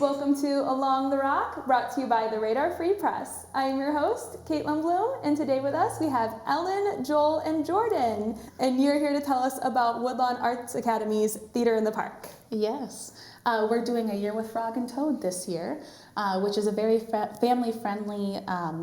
Welcome to Along the Rock, brought to you by the Radar Free Press. I am your host, Kaitlyn Blum, and today with us we have Ellen, Joel, and Jordan. And you're here to tell us about Woodlawn Arts Academy's Theater in the Park. Yes, we're doing A Year with Frog and Toad this year, which is a very family-friendly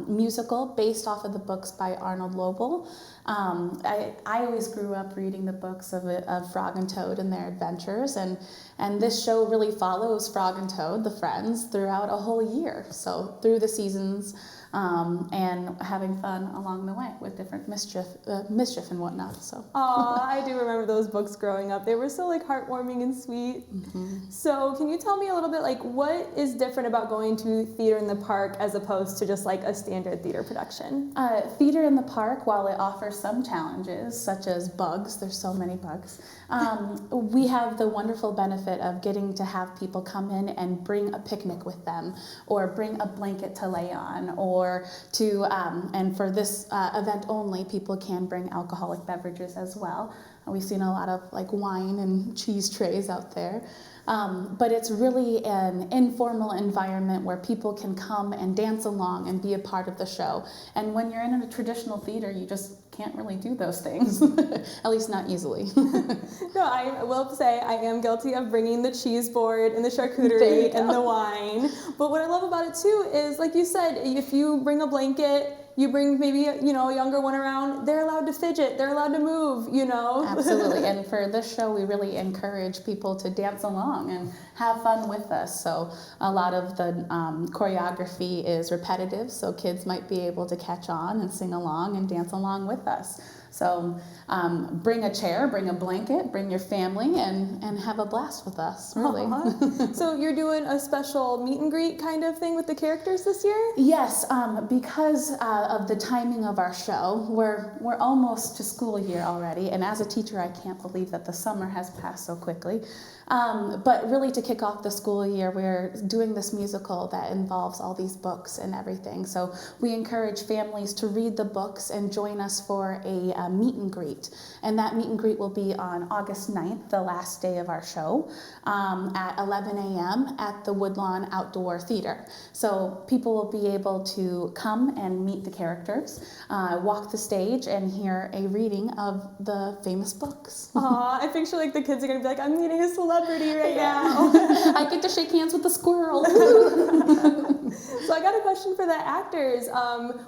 musical based off of the books by Arnold Lobel. I always grew up reading the books of Frog and Toad and their adventures, and this show really follows Frog and Toad, the friends, throughout a whole year. So through the seasons, and having fun along the way with different mischief and whatnot. So. Aw, I do remember those books growing up. They were so heartwarming and sweet. Mm-hmm. So can you tell me a little bit what is different about going to Theater in the Park as opposed to just a standard theater production? Theater in the Park, while it offers some challenges such as bugs, there's so many bugs, we have the wonderful benefit of getting to have people come in and bring a picnic with them, or bring a blanket to lay on, or and for this event only, people can bring alcoholic beverages as well. We've seen a lot of wine and cheese trays out there. But it's really an informal environment where people can come and dance along and be a part of the show. And when you're in a traditional theater, you just can't really do those things, at least not easily. No, I will say I am guilty of bringing the cheese board and the charcuterie and the wine. But what I love about it too is, like you said, if you bring a blanket, you bring maybe a younger one around, they're allowed to fidget, they're allowed to move, Absolutely, and for this show we really encourage people to dance along and have fun with us. So a lot of the choreography is repetitive, so kids might be able to catch on and sing along and dance along with us. So bring a chair, bring a blanket, bring your family, and have a blast with us, really. Uh-huh. So you're doing a special meet and greet kind of thing with the characters this year? Yes, because of the timing of our show, we're almost to school year already, and as a teacher I can't believe that the summer has passed so quickly. But really to kick off the school year, we're doing this musical that involves all these books and everything. So we encourage families to read the books and join us for a meet and greet. And that meet and greet will be on August 9th, the last day of our show, at 11 a.m. at the Woodlawn Outdoor Theater. So people will be able to come and meet the characters, walk the stage, and hear a reading of the famous books. Aw, I picture the kids are going to be I'm meeting a celebrity right now. I get to shake hands with the squirrel. So I got a question for the actors.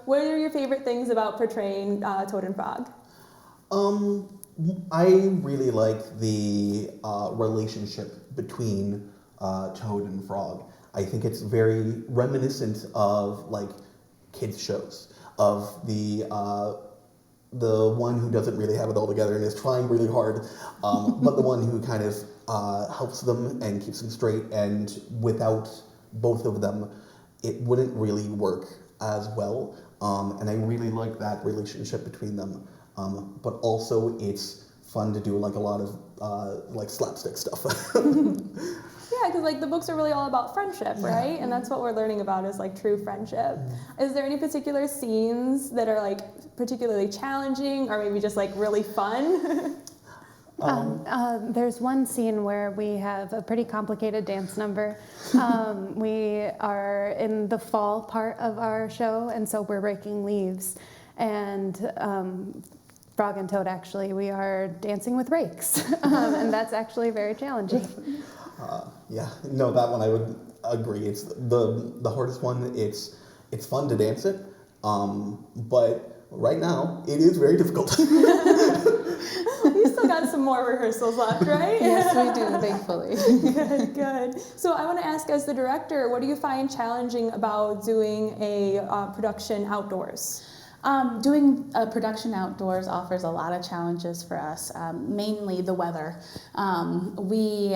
What are your favorite things about portraying Toad and Frog? I really like the relationship between Toad and Frog. I think it's very reminiscent of kids shows, of the one who doesn't really have it all together and is trying really hard, but the one who kind of helps them and keeps them straight, and without both of them it wouldn't really work as well, and I really like that relationship between them, but also it's fun to do a lot of slapstick stuff. Yeah, because the books are really all about friendship, right? And that's what we're learning about is true friendship. Is there any particular scenes that are particularly challenging, or maybe just really fun? There's one scene where we have a pretty complicated dance number. We are in the fall part of our show, and so we're raking leaves. And Frog and Toad, actually, we are dancing with rakes. And that's actually very challenging. No, that one I would agree. It's the hardest one. It's fun to dance it, but right now it is very difficult. You still got some more rehearsals left, right? Yes, we do, thankfully. Good. So I want to ask, as the director, what do you find challenging about doing a production outdoors? Doing a production outdoors offers a lot of challenges for us, mainly the weather. We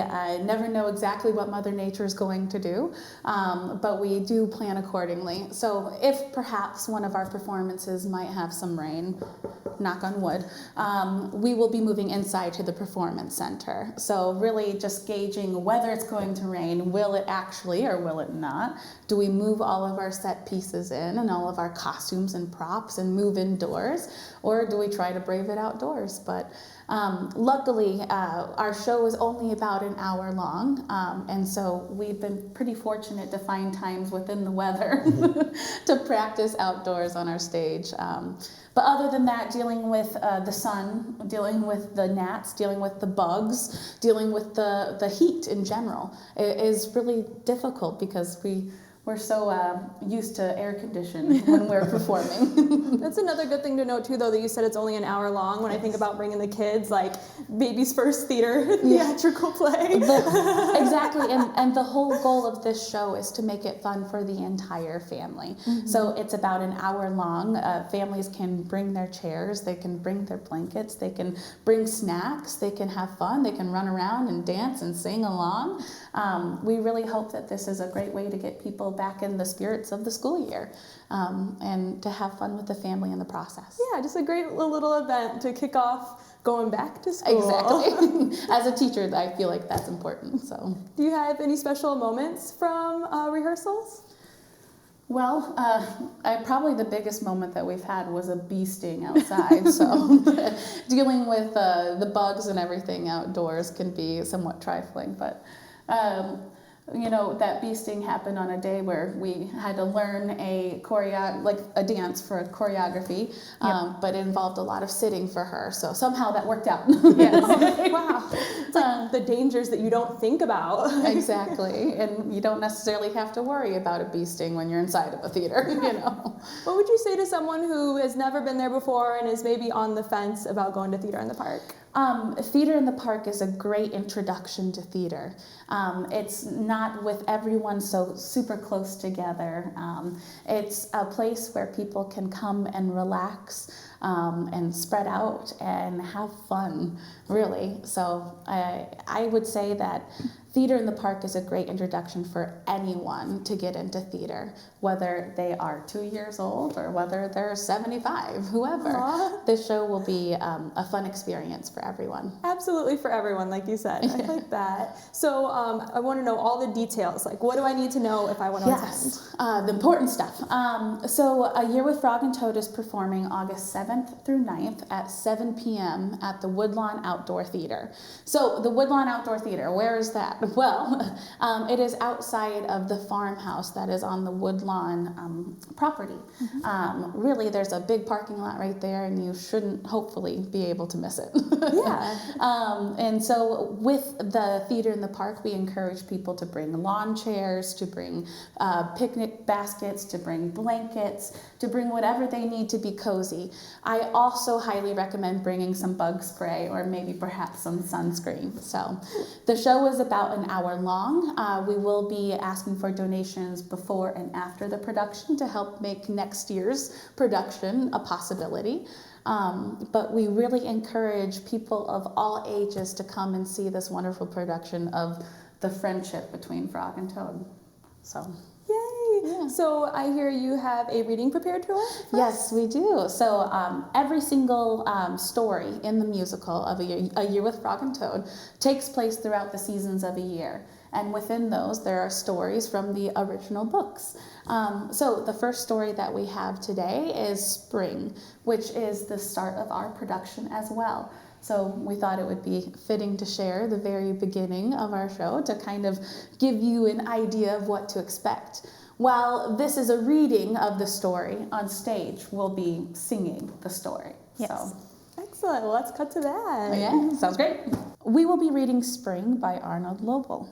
never know exactly what Mother Nature is going to do, but we do plan accordingly. So if perhaps one of our performances might have some rain, knock on wood, we will be moving inside to the performance center. So really just gauging whether it's going to rain, will it actually or will it not? Do we move all of our set pieces in and all of our costumes and props box and move indoors, or do we try to brave it outdoors? But luckily, our show is only about an hour long, and so we've been pretty fortunate to find times within the weather to practice outdoors on our stage. But other than that, dealing with the sun, dealing with the gnats, dealing with the bugs, dealing with the heat in general is really difficult because we're so used to air conditioning when we're performing. That's another good thing to note too, though, that you said it's only an hour long. When I think about bringing the kids, like baby's first theater, theatrical play. Exactly, and the whole goal of this show is to make it fun for the entire family. So it's about an hour long. Families can bring their chairs, they can bring their blankets, they can bring snacks, they can have fun, they can run around and dance and sing along. We really hope that this is a great way to get people back in the spirits of the school year, and to have fun with the family in the process. Yeah, just a great little event to kick off going back to school. Exactly. As a teacher, I feel like that's important. So, do you have any special moments from rehearsals? Well, probably the biggest moment that we've had was a bee sting outside. So dealing with the bugs and everything outdoors can be somewhat trifling, but that bee sting happened on a day where we had to learn a dance for a choreography, but it involved a lot of sitting for her. So somehow that worked out. Yes. Wow. It's like the dangers that you don't think about. Exactly. And you don't necessarily have to worry about a bee sting when you're inside of a theater, What would you say to someone who has never been there before and is maybe on the fence about going to theater in the park? Theater in the Park is a great introduction to theater. It's not with everyone so super close together. It's a place where people can come and relax and spread out and have fun, really. So I would say that Theater in the Park is a great introduction for anyone to get into theater, whether they are 2 years old or whether they're 75, whoever. Aww. This show will be a fun experience for everyone. Absolutely for everyone, like you said. I like that. So I want to know all the details. Like, what do I need to know if I want to attend? The important stuff. So A Year with Frog and Toad is performing August 7th through 9th at 7 p.m. at the Woodlawn Outdoor Theater. So the Woodlawn Outdoor Theater, where is that? Well, it is outside of the farmhouse that is on the Woodlawn property. Really, there's a big parking lot right there, and you shouldn't hopefully be able to miss it. And so with the Theater in the Park, we encourage people to bring lawn chairs, to bring picnic baskets, to bring blankets, to bring whatever they need to be cozy. I also highly recommend bringing some bug spray or maybe perhaps some sunscreen. So the show is about an hour long. We will be asking for donations before and after the production to help make next year's production a possibility. But we really encourage people of all ages to come and see this wonderful production of the friendship between Frog and Toad. So. Yay! Yeah. So I hear you have a reading prepared for us? Yes, we do. So every single story in the musical of A Year with Frog and Toad takes place throughout the seasons of a year. And within those, there are stories from the original books. So the first story that we have today is Spring, which is the start of our production as well. So we thought it would be fitting to share the very beginning of our show to kind of give you an idea of what to expect. While this is a reading of the story, on stage we'll be singing the story. Yes. So. Excellent. Well, let's cut to that. Yeah, sounds great. We will be reading Spring by Arnold Lobel.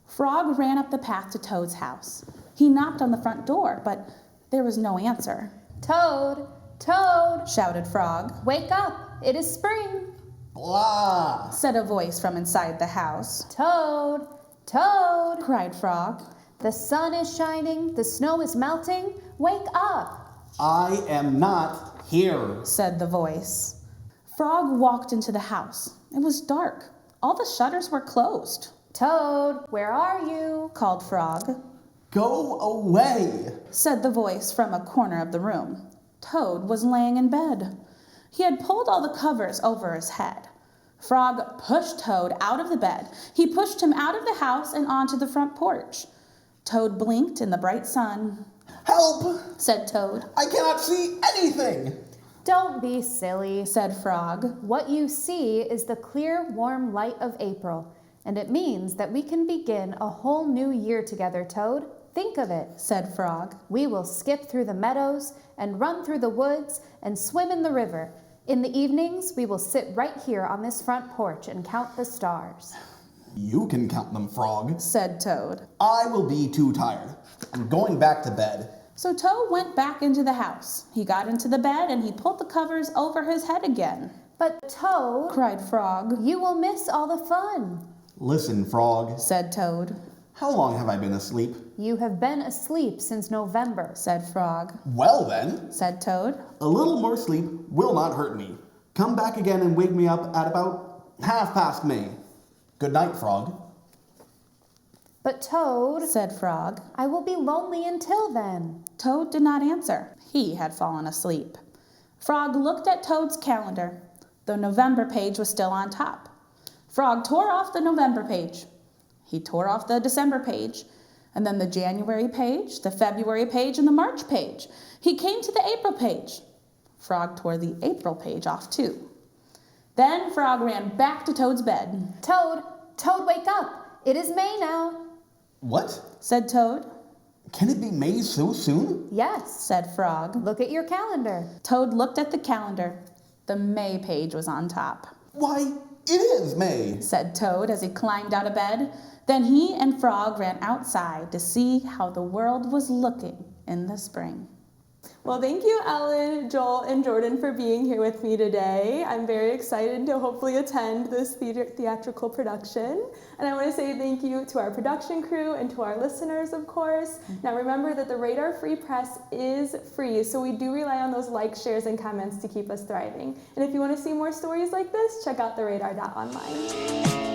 Frog ran up the path to Toad's house. He knocked on the front door, but there was no answer. Toad, Toad, Shouted Frog. wake up, it is spring. Blah! Said a voice from inside the house. Toad, Toad, Cried Frog. the sun is shining, the snow is melting, wake up. I am not here. Said the voice. Frog walked into the house. It was dark. All the shutters were closed. Toad, where are you? Called Frog. Go away! Said the voice from a corner of the room. Toad was laying in bed. He had pulled all the covers over his head. Frog pushed Toad out of the bed. He pushed him out of the house and onto the front porch. Toad blinked in the bright sun. Help! said Toad. I cannot see anything! Don't be silly. Said Frog. What you see is the clear, warm light of April, and it means that we can begin a whole new year together, Toad. Think of it. Said Frog. We will skip through the meadows and run through the woods and swim in the river. In the evenings, we will sit right here on this front porch and count the stars. You can count them, Frog. Said Toad. I will be too tired. I'm going back to bed. So Toad went back into the house. He got into the bed and he pulled the covers over his head again. But Toad, Cried Frog. you will miss all the fun. Listen, Frog. Said Toad. How long have I been asleep? You have been asleep since November. Said Frog. Well then, Said Toad. a little more sleep will not hurt me. Come back again and wake me up at about 1/2 May. Good night, Frog. But Toad, Said Frog. I will be lonely until then. Toad did not answer. He had fallen asleep. Frog looked at Toad's calendar. The November page was still on top. Frog tore off the November page. He tore off the December page, and then the January page, the February page, and the March page. He came to the April page. Frog tore the April page off too. Then Frog ran back to Toad's bed. Toad, wake up. It is May now. What? Said Toad. Can it be May so soon? Yes. Said Frog. Look at your calendar. Toad looked at the calendar. The May page was on top. Why, it is May. Said Toad as he climbed out of bed. Then he and Frog ran outside to see how the world was looking in the spring. Well, thank you, Ellen, Joel, and Jordan for being here with me today. I'm very excited to hopefully attend this theatrical production. And I want to say thank you to our production crew and to our listeners, of course. Now remember that the Radar Free Press is free, so we do rely on those likes, shares, and comments to keep us thriving. And if you want to see more stories like this, check out theradar.online.